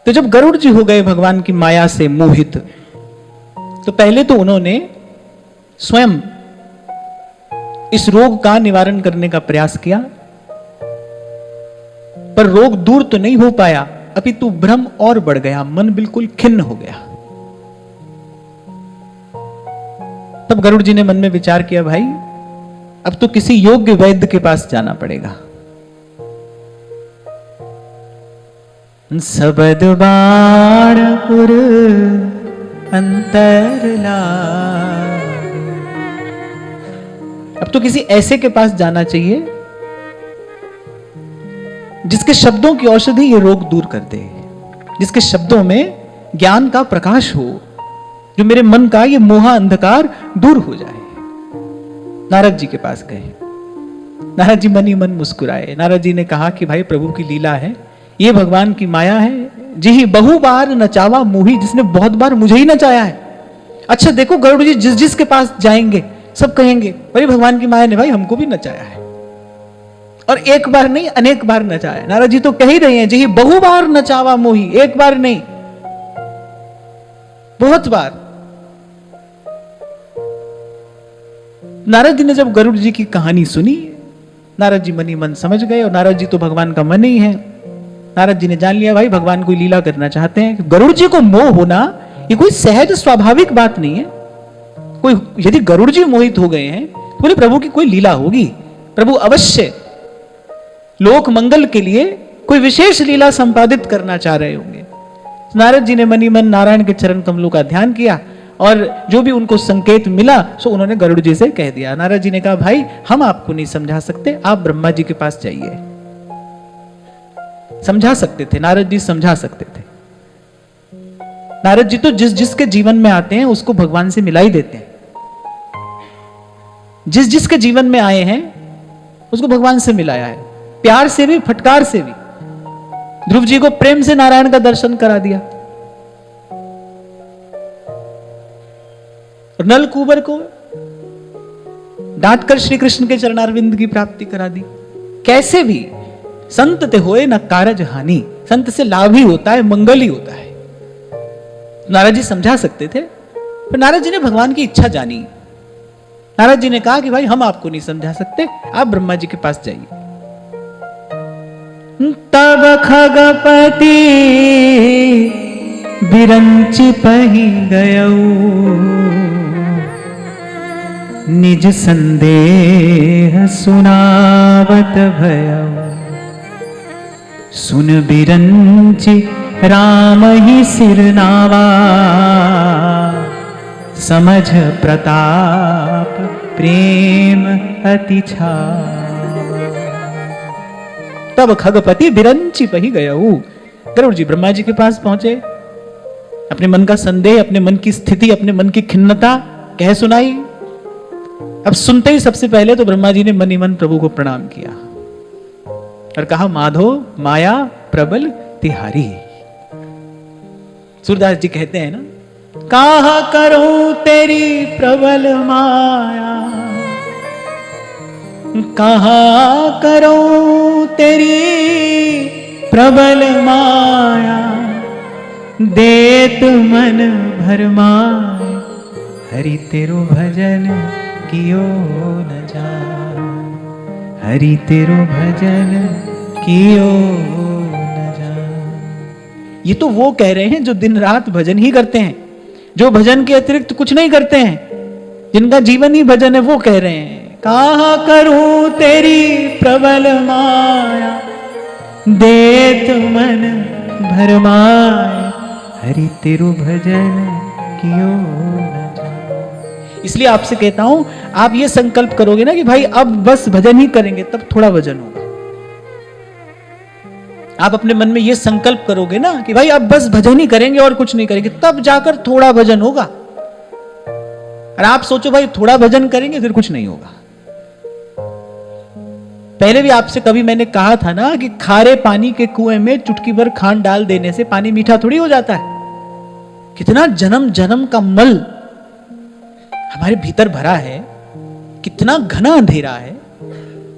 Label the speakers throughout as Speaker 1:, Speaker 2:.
Speaker 1: तो जब गरुड़ जी हो गए भगवान की माया से मोहित, तो पहले तो उन्होंने स्वयं इस रोग का निवारण करने का प्रयास किया, पर रोग दूर तो नहीं हो पाया, अपितु भ्रम और बढ़ गया, मन बिल्कुल खिन्न हो गया। तब गरुड़ जी ने मन में विचार किया, भाई अब तो किसी योग्य वैद्य के पास जाना पड़ेगा। सबद बाणपुर अंतरला, अब तो किसी ऐसे के पास जाना चाहिए जिसके शब्दों की औषधि ये रोग दूर कर दे, जिसके शब्दों में ज्ञान का प्रकाश हो, जो मेरे मन का ये मोह अंधकार दूर हो जाए। नारद जी के पास गए। नारद जी मन ही मन मुस्कुराए। नारद जी ने कहा कि भाई प्रभु की लीला है, ये भगवान की माया है, जी बहु बार नचावा मोही, जिसने बहुत बार मुझे ही नचाया है। अच्छा देखो गरुड़ जी जिस जिस के पास जाएंगे सब कहेंगे भाई भगवान की माया ने भाई हमको भी नचाया है, और एक बार नहीं अनेक बार नचाया है। नारद जी तो कह ही रहे हैं जी बहु बार नचावा मोही, एक बार नहीं बहुत बार। नारद जी ने जब गरुड़ जी की कहानी सुनी, नारद जी मन ही मन समझ गए, और नारद जी तो भगवान का मन ही है। नारद जी ने जान लिया भाई भगवान कोई लीला करना चाहते हैं। गरुड़ जी को मोह होना ये कोई सहज स्वाभाविक बात नहीं है। कोई यदि गरुड़ जी मोहित हो गए हैं तो बोले प्रभु की कोई लीला होगी, प्रभु अवश्य लोक मंगल के लिए कोई विशेष लीला संपादित करना चाह रहे होंगे। नारद जी ने मनी मन नारायण के चरण कमलों का ध्यान किया, और जो भी उनको संकेत मिला सो उन्होंने गरुड़ जी से कह दिया। नारद जी ने कहा भाई हम आपको नहीं समझा सकते, आप ब्रह्मा जी के पास जाइए। समझा सकते थे, नारद जी समझा सकते थे। नारद जी तो जिस जिसके जीवन में आते हैं उसको भगवान से मिला ही देते हैं। जिस जिसके जीवन में आए हैं उसको भगवान से मिलाया है, प्यार से भी फटकार से भी। ध्रुव जी को प्रेम से नारायण का दर्शन करा दिया, और नल कुबर को डांटकर श्री कृष्ण के चरणारविंद की प्राप्ति करा दी। कैसे भी संत ते होए न कारज हानि, संत से लाभ ही होता है, मंगल ही होता है। नारद जी समझा सकते थे, पर नारद जी ने भगवान की इच्छा जानी। नारद जी ने कहा कि भाई हम आपको नहीं समझा सकते, आप ब्रह्मा जी के पास जाइए। तब खगपति बिरंचि पहि गयऊ, निज संदेह सुनावत भयऊ। सुन बिरंचि राम ही सिरनावा, समझ प्रताप प्रेम अति छावा। तब खगपति बिरंचि पहि गयऊ, गरुड़ जी ब्रह्मा जी के पास पहुंचे, अपने मन का संदेह, अपने मन की स्थिति, अपने मन की खिन्नता कह सुनाई। अब सुनते ही सबसे पहले तो ब्रह्मा जी ने मन ही मन प्रभु को प्रणाम किया और कहा माधो माया प्रबल तिहारी। सूरदास जी कहते हैं ना, कहा करूं तेरी प्रबल माया, कहा करूं तेरी प्रबल माया, देत मन भरमाए, हरि तेरो भजन कियो न जाए, हरि तेरो भजन कियो न जाए। ये तो वो कह रहे हैं जो दिन रात भजन ही करते हैं, जो भजन के अतिरिक्त कुछ नहीं करते हैं, जिनका जीवन ही भजन है, वो कह रहे हैं कहा करूं तेरी प्रबल माया, देत मन भरमाए, हरि तेरो भजन कियो न जाए। इसलिए आपसे कहता हूं, आप ये संकल्प करोगे ना कि भाई अब बस भजन ही करेंगे, तब थोड़ा भजन होगा। आप अपने मन में ये संकल्प करोगे ना कि भाई अब बस भजन ही करेंगे और कुछ नहीं करेंगे, तब जाकर थोड़ा भजन होगा। और आप सोचो भाई थोड़ा भजन करेंगे फिर कुछ नहीं होगा। पहले भी आपसे कभी मैंने कहा था ना कि खारे पानी के कुएं में चुटकी भर खांड डाल देने से पानी मीठा थोड़ी हो जाता है। कितना जन्म जन्म का मल हमारे भीतर भरा है, कितना घना अंधेरा है,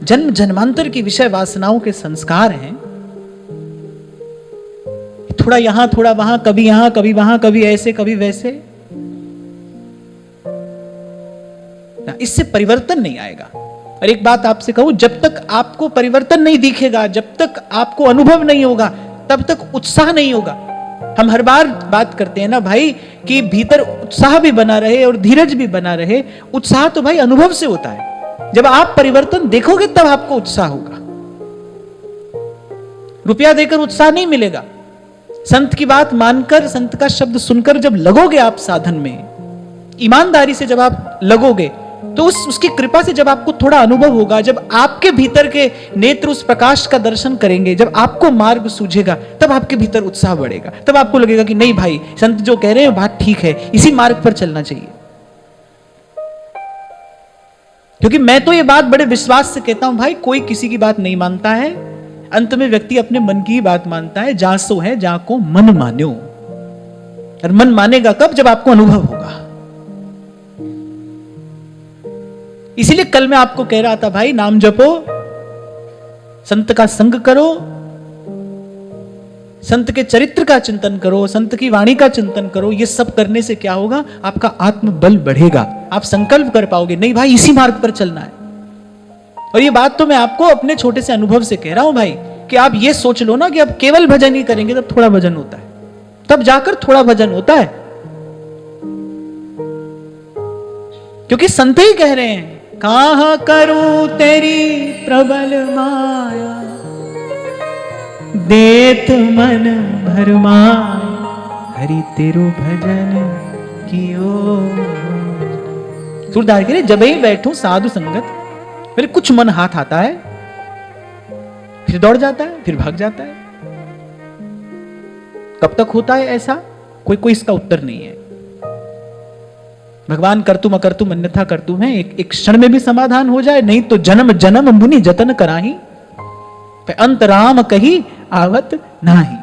Speaker 1: जन्म जन्मांतर की विषय वासनाओं के संस्कार हैं, थोड़ा यहां थोड़ा वहां, कभी यहां कभी वहां, कभी ऐसे कभी वैसे, इससे परिवर्तन नहीं आएगा। और एक बात आपसे कहूं, जब तक आपको परिवर्तन नहीं दिखेगा, जब तक आपको अनुभव नहीं होगा, तब तक उत्साह नहीं होगा। हम हर बार बात करते हैं ना भाई कि भीतर उत्साह भी बना रहे और धीरज भी बना रहे। उत्साह तो भाई अनुभव से होता है। जब आप परिवर्तन देखोगे तब आपको उत्साह होगा। रुपया देकर उत्साह नहीं मिलेगा। संत की बात मानकर, संत का शब्द सुनकर जब लगोगे आप साधन में, ईमानदारी से जब आप लगोगे, तो उसकी कृपा से जब आपको थोड़ा अनुभव होगा, जब आपके भीतर के नेत्र उस प्रकाश का दर्शन करेंगे, जब आपको मार्ग सूझेगा, तब आपके भीतर उत्साह बढ़ेगा। तब आपको लगेगा कि नहीं भाई, संत जो कह रहे हैं बात ठीक है, इसी मार्ग पर चलना चाहिए। क्योंकि मैं तो ये बात बड़े विश्वास से कहता हूं भाई, कोई किसी की बात नहीं मानता है। अंत में व्यक्ति अपने मन की ही बात मानता है। जा सो है जाको मन मान्यो। और मन मानेगा कब? जब आपको अनुभव होगा। इसीलिए कल मैं आपको कह रहा था भाई, नाम जपो, संत का संग करो, संत के चरित्र का चिंतन करो, संत की वाणी का चिंतन करो। ये सब करने से क्या होगा? आपका आत्मबल बढ़ेगा। आप संकल्प कर पाओगे, नहीं भाई इसी मार्ग पर चलना है। और ये बात तो मैं आपको अपने छोटे से अनुभव से कह रहा हूं भाई, कि आप ये सोच लो ना कि अब केवल भजन ही करेंगे तब थोड़ा भजन होता है, तब जाकर थोड़ा भजन होता है। क्योंकि संत ही कह रहे हैं, कहां करूं तेरी प्रबल माया, देत मन भरमाए, हरि तेरो भजन कियो। सूरदास कह रहे, जब ही बैठूं साधु संगत, मेरे कुछ मन हाथ आता है, फिर दौड़ जाता है, फिर भाग जाता है। कब तक होता है ऐसा? कोई इसका उत्तर नहीं है। भगवान करतुम अकर्तुम अन्यथा करतुम है। एक क्षण में भी समाधान हो जाए, नहीं तो जन्म जन्म मुनि जतन कराही, अंत राम कही आवत नाही।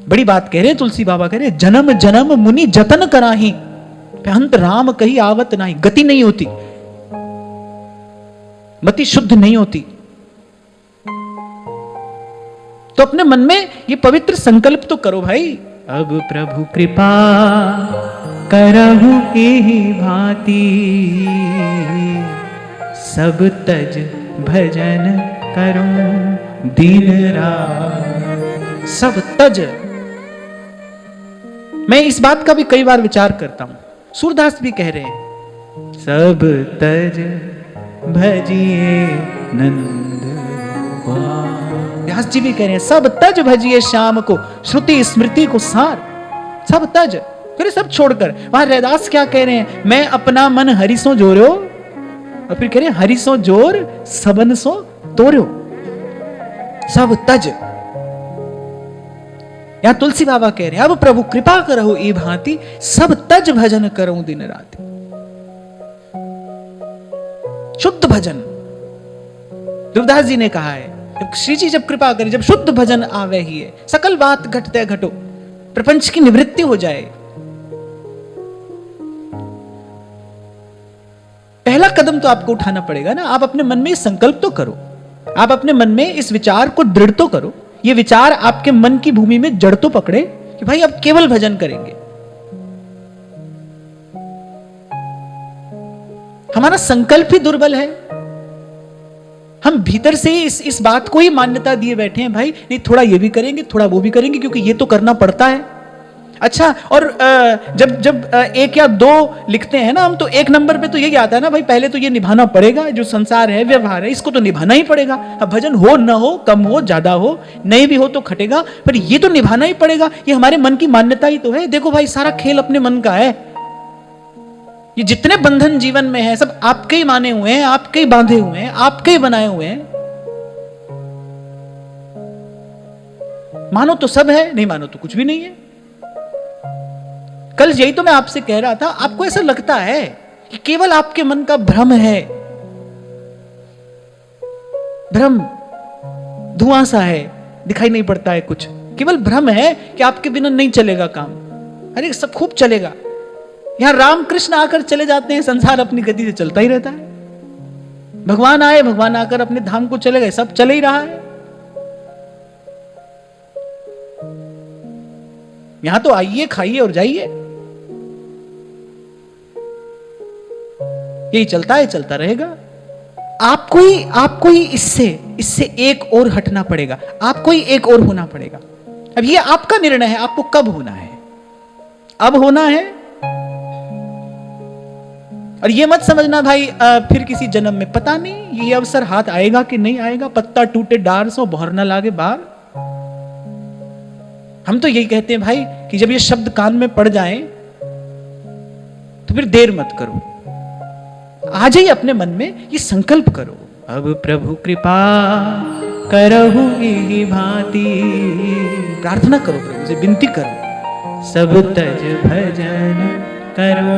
Speaker 1: बड़ी बात कह रहे हैं तुलसी बाबा, कह रहे जन्म जन्म मुनि जतन कराही, अंत राम कही आवत नाही। गति नहीं होती, मति शुद्ध नहीं होती। तो अपने मन में ये पवित्र संकल्प तो करो भाई, अब प्रभु कृपा करहु एहि भांति, सब तज भजन करूं दिन रात। सब तज, मैं इस बात का भी कई बार विचार करता हूं। सूरदास भी कह रहे हैं, सब तज भजिए नंद गोपाल। व्यास जी भी कह रहे हैं, सब तज भजिए श्याम को, श्रुति स्मृति को सार। सब तज, फिर सब छोड़कर। वहां रैदास क्या कह रहे हैं, मैं अपना मन हरिसों जोरो, और फिर कह रहे हैं हरिसों जोर सबन सो तोरो। सब तज। यहां तुलसी बाबा कह रहे हैं, अब प्रभु कृपा करहु ई भांति, सब तज भजन करऊं दिन रात। शुद्ध भजन। देवदास जी ने कहा है, श्री जी जब कृपा करे, जब शुद्ध भजन आवे ही है, सकल बात घटते घटो, प्रपंच की निवृत्ति हो जाए। पहला कदम तो आपको उठाना पड़ेगा ना। आप अपने मन में इस संकल्प तो करो, आप अपने मन में इस विचार को दृढ़ तो करो। ये विचार आपके मन की भूमि में जड़ तो पकड़े कि भाई अब केवल भजन करेंगे। हमारा संकल्प ही दुर्बल है। हम भीतर से इस बात को ही मान्यता दिए बैठे हैं, भाई नहीं थोड़ा ये भी करेंगे, थोड़ा वो भी करेंगे, क्योंकि ये तो करना पड़ता है। अच्छा, और जब एक या दो लिखते हैं ना हम, तो एक नंबर पे तो यही आता है ना भाई, पहले तो ये निभाना पड़ेगा, जो संसार है, व्यवहार है, इसको तो निभाना ही पड़ेगा। अब भजन हो न हो, कम हो ज्यादा हो, नहीं भी हो तो खटेगा, पर ये तो निभाना ही पड़ेगा। ये हमारे मन की मान्यता ही तो है। देखो भाई, सारा खेल अपने मन का है। ये जितने बंधन जीवन में है, सब आपके ही माने हुए हैं, आपके ही बांधे हुए हैं, आपके ही बनाए हुए हैं। मानो तो सब है, नहीं मानो तो कुछ भी नहीं है। कल यही तो मैं आपसे कह रहा था, आपको ऐसा लगता है कि केवल आपके मन का भ्रम है, भ्रम धुआं सा है, दिखाई नहीं पड़ता है कुछ। केवल भ्रम है कि आपके बिना नहीं चलेगा काम। अरे सब खूब चलेगा। यहां रामकृष्ण आकर चले जाते हैं, संसार अपनी गति से चलता ही रहता है। भगवान आए, भगवान आकर अपने धाम को चले गए, सब चले ही रहा है। यहां तो आइए, खाइए और जाइए। यही चलता है, चलता रहेगा। आपको ही इससे एक और हटना पड़ेगा, आपको ही एक और होना पड़ेगा। अब ये आपका निर्णय है, आपको कब होना है। अब होना है। और ये मत समझना भाई फिर किसी जन्म में, पता नहीं ये अवसर हाथ आएगा कि नहीं आएगा। पत्ता टूटे डार सो बहर न लागे बार। हम तो यही कहते हैं भाई कि जब ये शब्द कान में पड़ जाए तो फिर देर मत करो, आज ही अपने मन में ये संकल्प करो, अब प्रभु कृपा करहु एहि भांति। प्रार्थना करो, प्रभु से विनती करो, सब तज भजन करो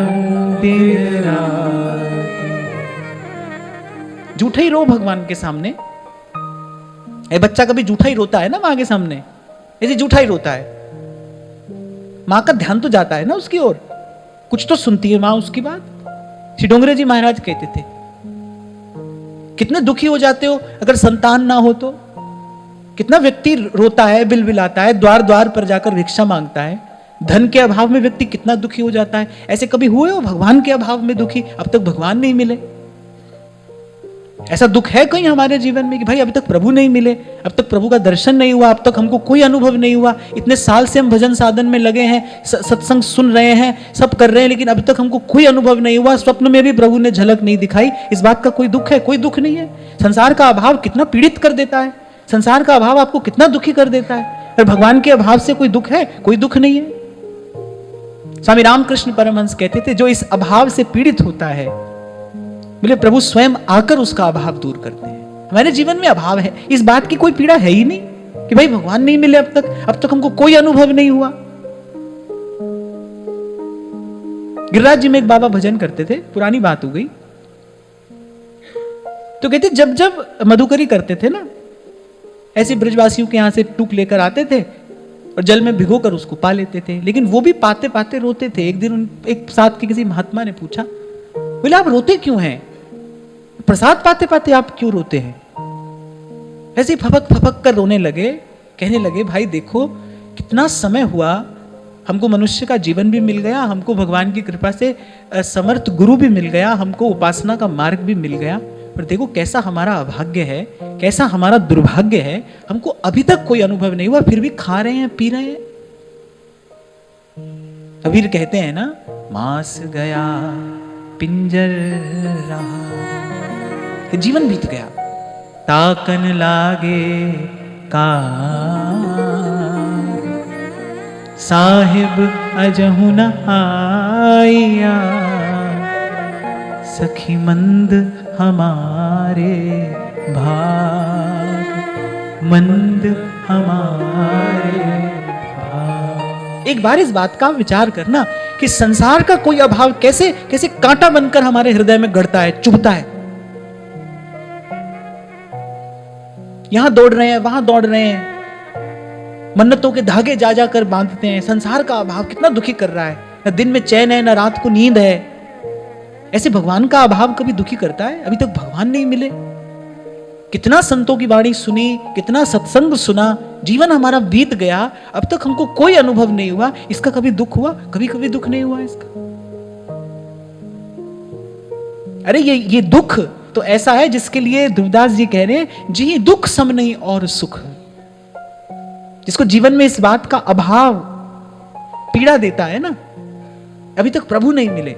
Speaker 1: दिन राति। झूठा ही रो भगवान के सामने। ये बच्चा कभी झूठा ही रोता है ना मां के सामने, ऐसे झूठा ही रोता है। मां का ध्यान तो जाता है ना उसकी ओर, कुछ तो सुनती है मां उसकी बात। श्री डोंगरे जी महाराज कहते थे, कितने दुखी हो जाते हो अगर संतान ना हो तो। कितना व्यक्ति रोता है, बिलबिलाता है, द्वार द्वार पर जाकर भिक्षा मांगता है। धन के अभाव में व्यक्ति कितना दुखी हो जाता है। ऐसे कभी हुए हो भगवान के अभाव में दुखी, अब तक भगवान नहीं मिले? ऐसा दुख है कहीं हमारे जीवन में कि भाई अभी तक प्रभु नहीं मिले, अब तक प्रभु का दर्शन नहीं हुआ, अब तक हमको कोई अनुभव नहीं हुआ। इतने साल से हम भजन साधन में लगे हैं, सत्संग सुन रहे हैं, सब कर रहे हैं, लेकिन अभी तक हमको कोई अनुभव नहीं हुआ। स्वप्न में भी प्रभु ने झलक नहीं दिखाई। इस बात का कोई दुख है? कोई दुख नहीं है। संसार का अभाव कितना पीड़ित कर देता है, संसार का अभाव आपको कितना दुखी कर देता है। और भगवान के अभाव से कोई दुख है? कोई दुख नहीं है। स्वामी रामकृष्ण परमहंस कहते थे, जो इस अभाव से पीड़ित होता है, बोले प्रभु स्वयं आकर उसका अभाव दूर करते हैं। हमारे जीवन में अभाव है, इस बात की कोई पीड़ा है ही नहीं कि भाई भगवान नहीं मिले, अब तक हमको कोई अनुभव नहीं हुआ। गिरिराज जी में एक बाबा भजन करते थे, पुरानी बात हो गई, तो कहते जब जब मधुकरी करते थे ना, ऐसे ब्रजवासियों के यहां से टूक लेकर आते थे और जल में भिगोकर उसको पा लेते थे, लेकिन वो भी पाते पाते रोते थे। एक दिन एक साथ के किसी महात्मा ने पूछा, बोले आप रोते क्यों हैं? प्रसाद पाते पाते आप क्यों रोते हैं? ऐसे फपक फपक कर रोने लगे। कहने लगे, भाई देखो कितना समय हुआ, हमको मनुष्य का जीवन भी मिल गया, हमको भगवान की कृपा से समर्थ गुरु भी मिल गया, हमको उपासना का मार्ग भी मिल गया, पर देखो कैसा हमारा अभाग्य है, कैसा हमारा दुर्भाग्य है, हमको अभी तक कोई अनुभव नहीं हुआ, फिर भी खा रहे हैं, पी रहे हैं। कबीर कहते हैं ना, मास गया पिंजर रहा, जीवन बीत गया, ताकन लागे का साहिब अजहु न आया, सखी मंद हमारे भाग, मंद हमारे भाग। एक बार इस बात का विचार करना कि संसार का कोई अभाव कैसे कैसे कांटा बनकर हमारे हृदय में गड़ता है, चुभता है। यहां दौड़ रहे हैं, वहां दौड़ रहे हैं, मन्नतों के धागे जा जाकर बांधते हैं। संसार का अभाव कितना दुखी कर रहा है, न दिन में चैन है, न रात को नींद है। ऐसे भगवान का अभाव कभी दुखी करता है? अभी तक भगवान नहीं मिले। कितना संतों की वाणी सुनी, कितना सत्संग सुना, जीवन हमारा बीत गया, अब तक हमको कोई अनुभव नहीं हुआ। इसका कभी दुख हुआ? कभी कभी दुख नहीं हुआ इसका। अरे ये दुख तो ऐसा है जिसके लिए ध्रुवदास जी कह रहे हैं, जी दुख सम नहीं और सुख। जिसको जीवन में इस बात का अभाव पीड़ा देता है ना, अभी तक प्रभु नहीं मिले।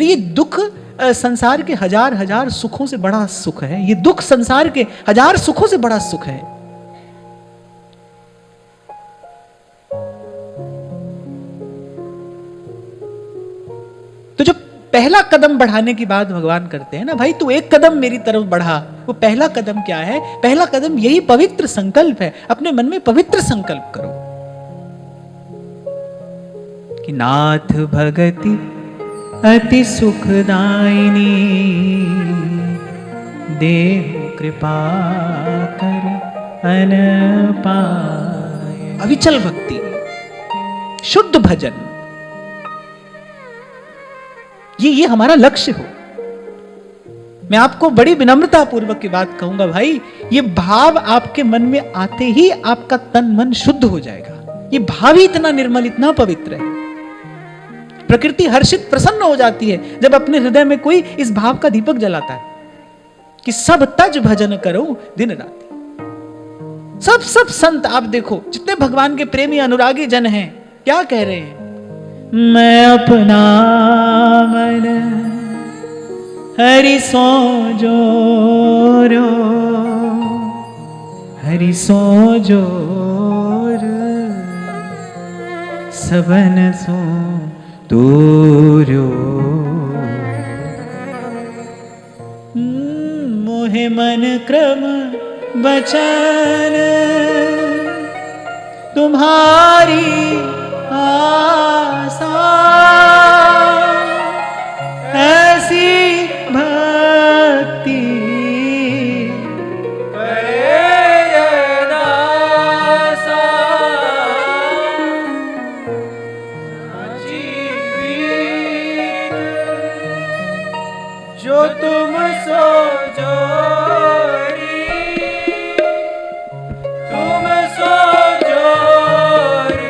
Speaker 1: ये दुख संसार के हजार हजार सुखों से बड़ा सुख है। ये दुख संसार के हजार सुखों से बड़ा सुख है। तो जो पहला कदम बढ़ाने की बात भगवान करते हैं ना, भाई तू एक कदम मेरी तरफ बढ़ा, वो पहला कदम क्या है? पहला कदम यही पवित्र संकल्प है। अपने मन में पवित्र संकल्प करो कि नाथ भगति अति सुखदायिनी, देहु कृपा कर अनपाय। अविचल भक्ति, शुद्ध भजन, ये हमारा लक्ष्य हो। मैं आपको बड़ी विनम्रता पूर्वक की बात कहूंगा भाई, ये भाव आपके मन में आते ही आपका तन मन शुद्ध हो जाएगा। ये भाव ही इतना निर्मल, इतना पवित्र है। प्रकृति हर्षित प्रसन्न हो जाती है जब अपने हृदय में कोई इस भाव का दीपक जलाता है कि सब तज भजन करो दिन रात। सब संत आप देखो, जितने भगवान के प्रेमी अनुरागी जन हैं, क्या कह रहे हैं? मैं अपना मन हरि सो जोरो, हरि सो जोर, सबन सो तोरो। मोहे मन क्रम वचन तुम्हारी आशा, ऐसी भक्ति करे दासा, जीवित जो तुम सो जोरी, तुम सो जोरी,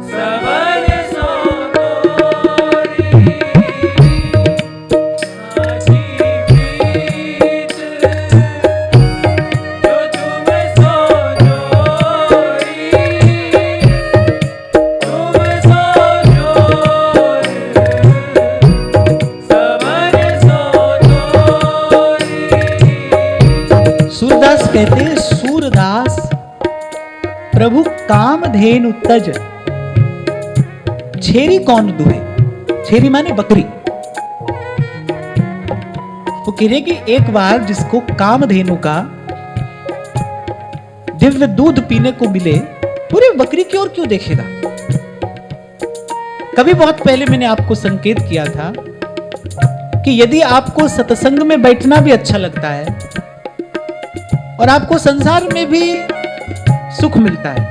Speaker 1: सबन सो तोरी, जीवित जो तुम सो जोरी, तुम सो जोरी, सबन सो तोरी। सूरदास कहते हैं, सूरदास प्रभु कामधेनु तज छेरी कौन दुहे। छेरी माने बकरी। वो कह रहे कि एक बार जिसको कामधेनु का दिव्य दूध पीने को मिले, पूरी बकरी की ओर क्यों देखेगा? कभी बहुत पहले मैंने आपको संकेत किया था कि यदि आपको सत्संग में बैठना भी अच्छा लगता है और आपको संसार में भी सुख मिलता है,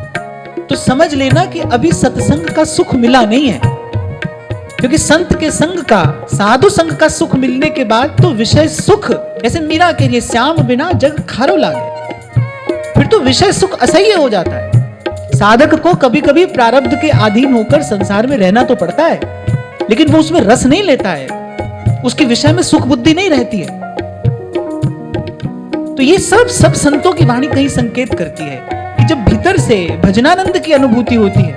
Speaker 1: तो समझ लेना कि अभी सत्संग का सुख मिला नहीं है। क्योंकि संत के संग का, साधु संग का सुख मिलने के बाद तो विषय सुख, ऐसे मीरा के लिए श्याम बिना जग खारो लागे, फिर तो विषय सुख असह्य हो जाता है। साधक को कभी कभी प्रारब्ध के अधीन होकर संसार में रहना तो पड़ता है, लेकिन वो उसमें रस नहीं लेता है, उसके विषय में सुख बुद्धि नहीं रहती है। तो ये सब संतों की वाणी कहीं संकेत करती है कि जब भीतर से भजनानंद की अनुभूति होती है,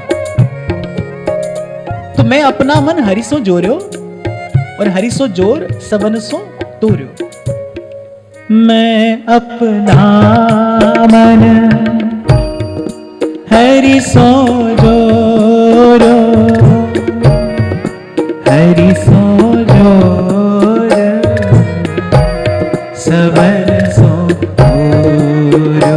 Speaker 1: तो मैं अपना मन हरिसो जोर्यो और हरिसो जोर सबन सो तोर्यो। मैं अपना मन हरिसो जोरो, हरिसो जोर, सबन सो तोर्यो।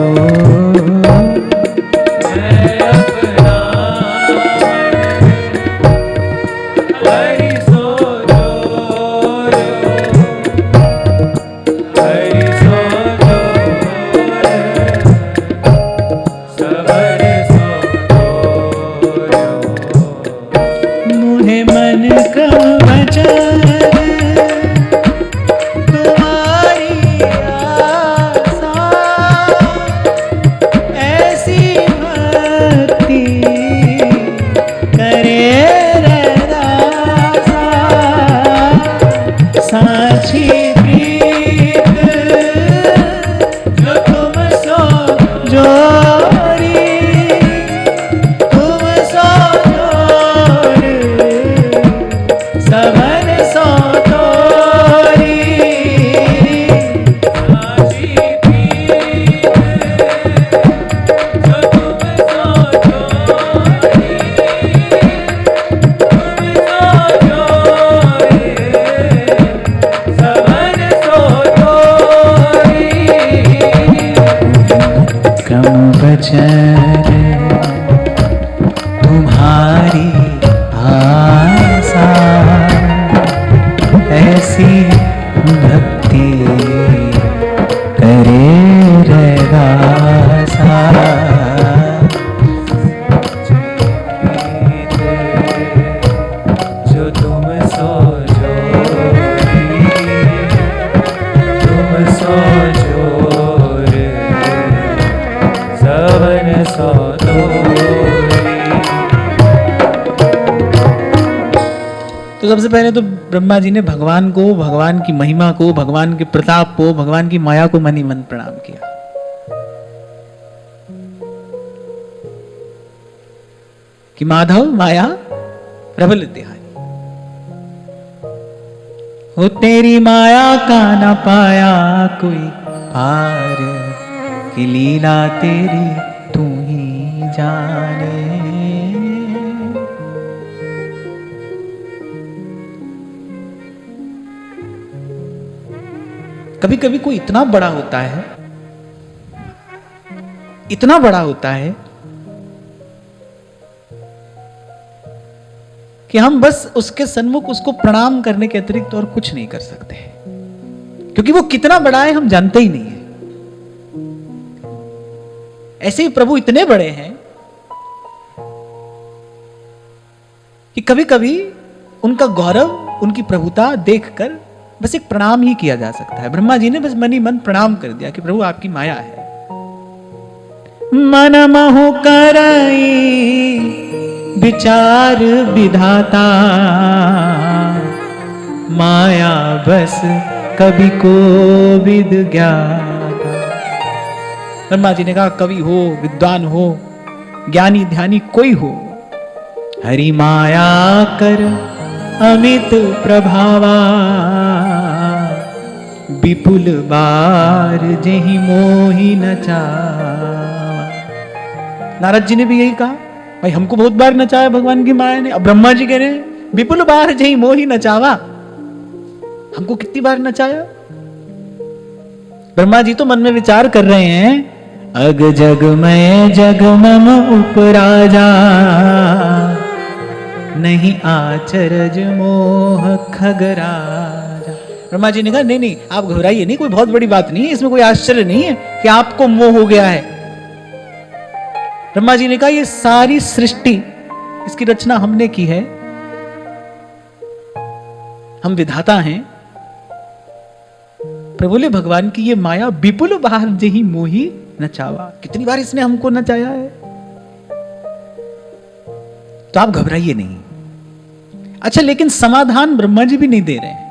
Speaker 1: सबसे पहले तो ब्रह्मा जी ने भगवान को, भगवान की महिमा को, भगवान के प्रताप को, भगवान की माया को मन ही मन प्रणाम किया। कि माधव माया प्रबल तिहारी, हो तेरी माया का न पाया कोई पार, कि लीला तेरी तू ही जाने। कभी कभी कोई इतना बड़ा होता है, इतना बड़ा होता है कि हम बस उसके सन्मुख उसको प्रणाम करने के अतिरिक्त और कुछ नहीं कर सकते, क्योंकि वो कितना बड़ा है हम जानते ही नहीं है। ऐसे ही प्रभु इतने बड़े हैं कि कभी कभी उनका गौरव, उनकी प्रभुता देखकर बस एक प्रणाम ही किया जा सकता है। ब्रह्मा जी ने बस मन ही मन प्रणाम कर दिया कि प्रभु आपकी माया है। मन मोह करई विचार विधाता, माया बस कवि को विद ज्ञाता। ब्रह्मा जी ने कहा कवि हो, विद्वान हो, ज्ञानी ध्यानी कोई हो, हरि माया कर अमित प्रभावा, विपुल बार जेहि मोहि नचावा। नारद जी ने भी यही कहा, भाई हमको बहुत बार नचाया भगवान की माया ने। अब ब्रह्मा जी कह रहे हैं विपुल बार जेहि मोहि नचावा, हमको कितनी बार नचाया। ब्रह्मा जी तो मन में विचार कर रहे हैं, अग जग में जग मम उपराजा, नहीं आचरज मोह खगराजा। ब्रह्मा जी ने कहा नहीं नहीं आप घबराइए नहीं, कोई बहुत बड़ी बात नहीं है, इसमें कोई आश्चर्य नहीं है कि आपको मोह हो गया है। ब्रह्मा जी ने कहा ये सारी सृष्टि, इसकी रचना हमने की है, हम विधाता हैं। प्रभु बोले भगवान की ये माया विपुल बार जेहि मोहि नचावा, कितनी बार इसने हमको नचाया है। तो आप घबराइए नहीं। अच्छा लेकिन समाधान ब्रह्मा जी भी नहीं दे रहे हैं।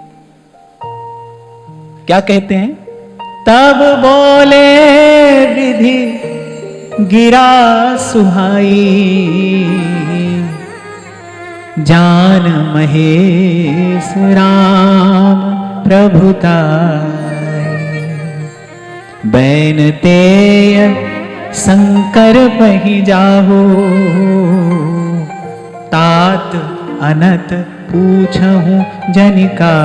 Speaker 1: क्या कहते हैं, तब बोले विधि गिरा सुहाई, जान महेश राम प्रभुताई, बैन तेय शंकर बहि जाहो, तात अनत पूछहूं जनिका।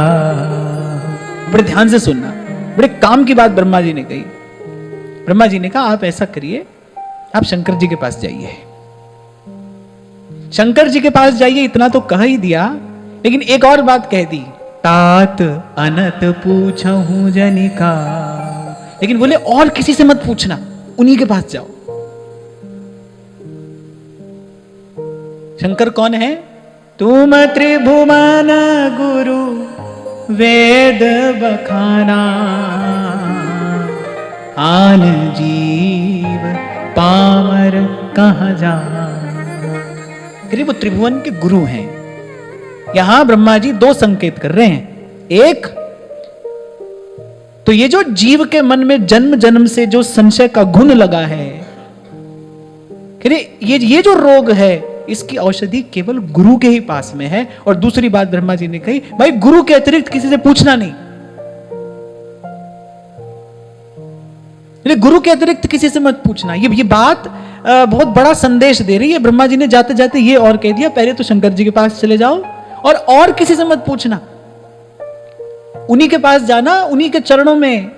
Speaker 1: बड़े ध्यान से सुनना, बड़े काम की बात ब्रह्मा जी ने कही। ब्रह्मा जी ने कहा आप ऐसा करिए, आप शंकर जी के पास जाइए। शंकर जी के पास जाइए इतना तो कह ही दिया, लेकिन एक और बात कह दी, तात अनत पूछहूं जनिका। लेकिन बोले और किसी से मत पूछना, उन्हीं के पास जाओ। शंकर कौन है, तुम त्रिभुवन गुरु वेद बखाना, आन जीव पामर कहां जाना। वो त्रिभुवन के गुरु हैं। यहां ब्रह्मा जी दो संकेत कर रहे हैं। एक तो ये जो जीव के मन में जन्म जन्म से जो संशय का घुन लगा है, ये जो रोग है, इसकी औषधि केवल गुरु के ही पास में है। और दूसरी बात ब्रह्मा जी ने कही, भाई गुरु के अतिरिक्त किसी से पूछना नहीं। गुरु के अतिरिक्त किसी से मत पूछना। ये बात बहुत बड़ा संदेश दे रही है। ब्रह्मा जी ने जाते जाते ये और कह दिया, पहले तो शंकर जी के पास चले जाओ और किसी से मत पूछना, उन्हीं के पास जाना, उन्हीं के चरणों में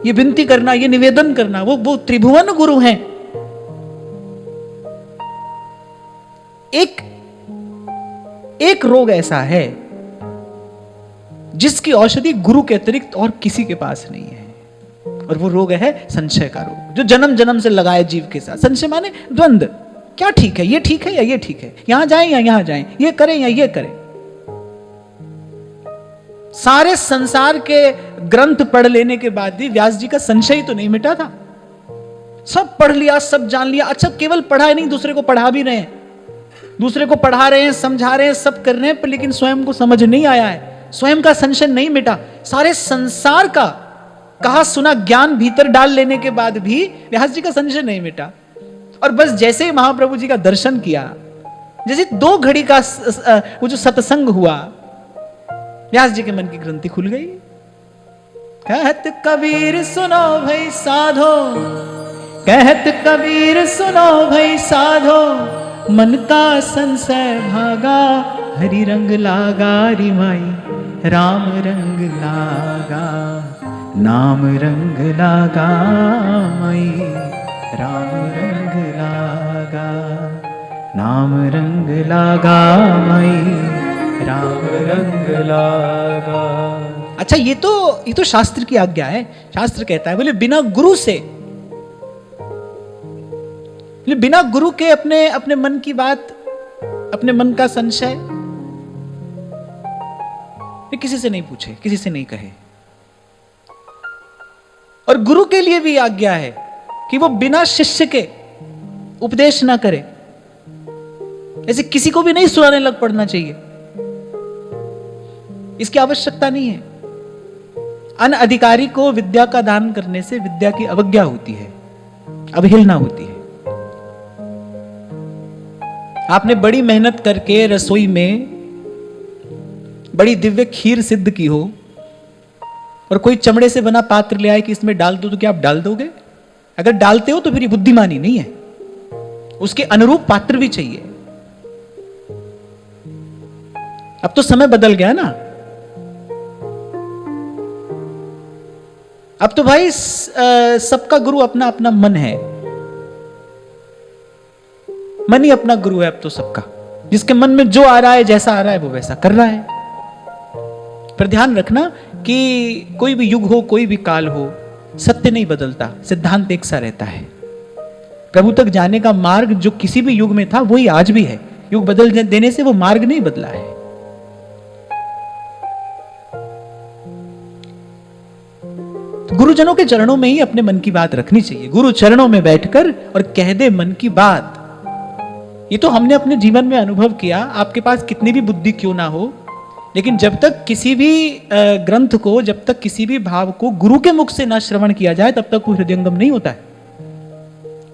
Speaker 1: ये विनती करना, ये निवेदन करना। वो त्रिभुवन गुरु हैं। एक रोग ऐसा है जिसकी औषधि गुरु के अतिरिक्त और किसी के पास नहीं है, और वो रोग है संशय का रोग, जो जन्म जन्म से लगाए जीव के साथ। संशय माने द्वंद्व, क्या ठीक है, ये ठीक है या ये ठीक है, यहां जाएं या यहां जाएं, ये करें या ये करें। सारे संसार के ग्रंथ पढ़ लेने के बाद भी व्यास जी का संशय तो नहीं मिटा था। सब पढ़ लिया, सब जान लिया। अच्छा केवल पढ़ा नहीं, दूसरे को पढ़ा भी रहे हैं। दूसरे को पढ़ा रहे हैं, समझा रहे हैं, सब कर रहे हैं, पर लेकिन स्वयं को समझ नहीं आया है, स्वयं का संशय नहीं मिटा। सारे संसार का कहा सुना ज्ञान भीतर डाल लेने के बाद भी व्यास जी का संशय नहीं मिटा। और बस जैसे ही महाप्रभु जी का दर्शन किया, जैसे 2 घड़ी का वो जो सत्संग हुआ, व्यास जी के मन की ग्रंथि खुल गई। कहत कबीर सुनो भाई साधो, कहत कबीर सुनो भाई साधो, मन का संशय भागा, हरि रंग लागा री माई, राम रंग लागा, नाम रंग लागा माई, राम रंग लागा, नाम रंग लागा माई, राम रंग लागा। अच्छा, ये तो शास्त्र की आज्ञा है। शास्त्र कहता है, बोले बिना गुरु से, बिना गुरु के अपने मन की बात, अपने मन का संशय किसी से नहीं पूछे, किसी से नहीं कहे। और गुरु के लिए भी आज्ञा है कि वो बिना शिष्य के उपदेश ना करे। ऐसे किसी को भी नहीं सुनाने लग पड़ना चाहिए, इसकी आवश्यकता नहीं है। अनअधिकारी को विद्या का दान करने से विद्या की अवज्ञा होती है, अवहेलना होती है। आपने बड़ी मेहनत करके रसोई में बड़ी दिव्य खीर सिद्ध की हो और कोई चमड़े से बना पात्र ले आए कि इसमें डाल दो, तो क्या आप डाल दोगे? अगर डालते हो तो फिर ये बुद्धिमानी नहीं है, उसके अनुरूप पात्र भी चाहिए। अब तो समय बदल गया ना, अब तो भाई सबका गुरु अपना अपना मन है, मन ही अपना गुरु है अब तो सबका। जिसके मन में जो आ रहा है, जैसा आ रहा है, वो वैसा कर रहा है। पर ध्यान रखना कि कोई भी युग हो, कोई भी काल हो, सत्य नहीं बदलता, सिद्धांत एक सा रहता है। प्रभु तक जाने का मार्ग जो किसी भी युग में था वही आज भी है। युग बदल देने से वो मार्ग नहीं बदला है। तो गुरुजनों के चरणों में ही अपने मन की बात रखनी चाहिए, गुरु चरणों में बैठकर और कह दे मन की बात। ये तो हमने अपने जीवन में अनुभव किया। आपके पास कितनी भी बुद्धि क्यों ना हो, लेकिन जब तक किसी भी ग्रंथ को, जब तक किसी भी भाव को गुरु के मुख से ना श्रवण किया जाए, तब तक वो हृदयंगम नहीं होता है।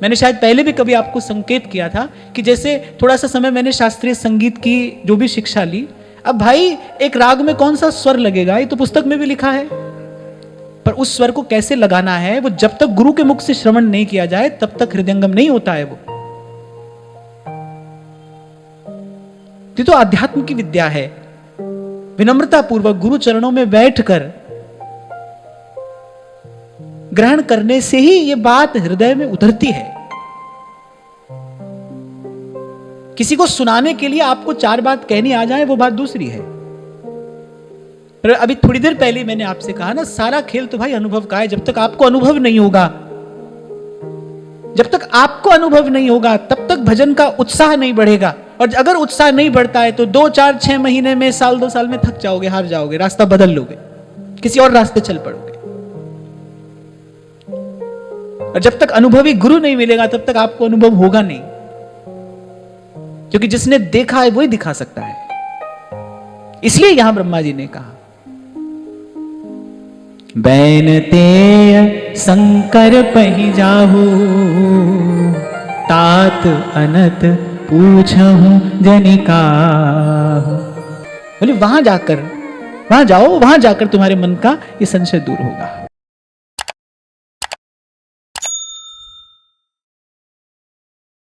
Speaker 1: मैंने शायद पहले भी कभी आपको संकेत किया था कि जैसे थोड़ा सा समय मैंने शास्त्रीय संगीत की जो भी शिक्षा ली, अब भाई एक राग में कौन सा स्वर लगेगा ये तो पुस्तक में भी लिखा है, पर उस स्वर को कैसे लगाना है वो जब तक गुरु के मुख से श्रवण नहीं किया जाए तब तक हृदयंगम नहीं होता है। वो ये तो आध्यात्म की विद्या है। विनम्रता पूर्वक गुरु चरणों में बैठकर ग्रहण करने से ही ये बात हृदय में उतरती है। किसी को सुनाने के लिए आपको 4 बात कहनी आ जाए वो बात दूसरी है। पर अभी थोड़ी देर पहले मैंने आपसे कहा ना, सारा खेल तो भाई अनुभव का है। जब तक आपको अनुभव नहीं होगा, जब तक आपको अनुभव नहीं होगा, तब तक भजन का उत्साह नहीं बढ़ेगा। और अगर उत्साह नहीं बढ़ता है तो 2, 4, 6 महीने में, साल 2 साल में थक जाओगे, हार जाओगे, रास्ता बदल लोगे, किसी और रास्ते चल पड़ोगे। और जब तक अनुभवी गुरु नहीं मिलेगा तब तक आपको अनुभव होगा नहीं, क्योंकि जिसने देखा है वही दिखा सकता है। इसलिए यहां ब्रह्मा जी ने कहा, बैनते शंकर पहि जाहू, तात अनत पूछहूं जनिकाहू। बोले वहां जाओ, वहां जाकर तुम्हारे मन का ये संशय दूर होगा।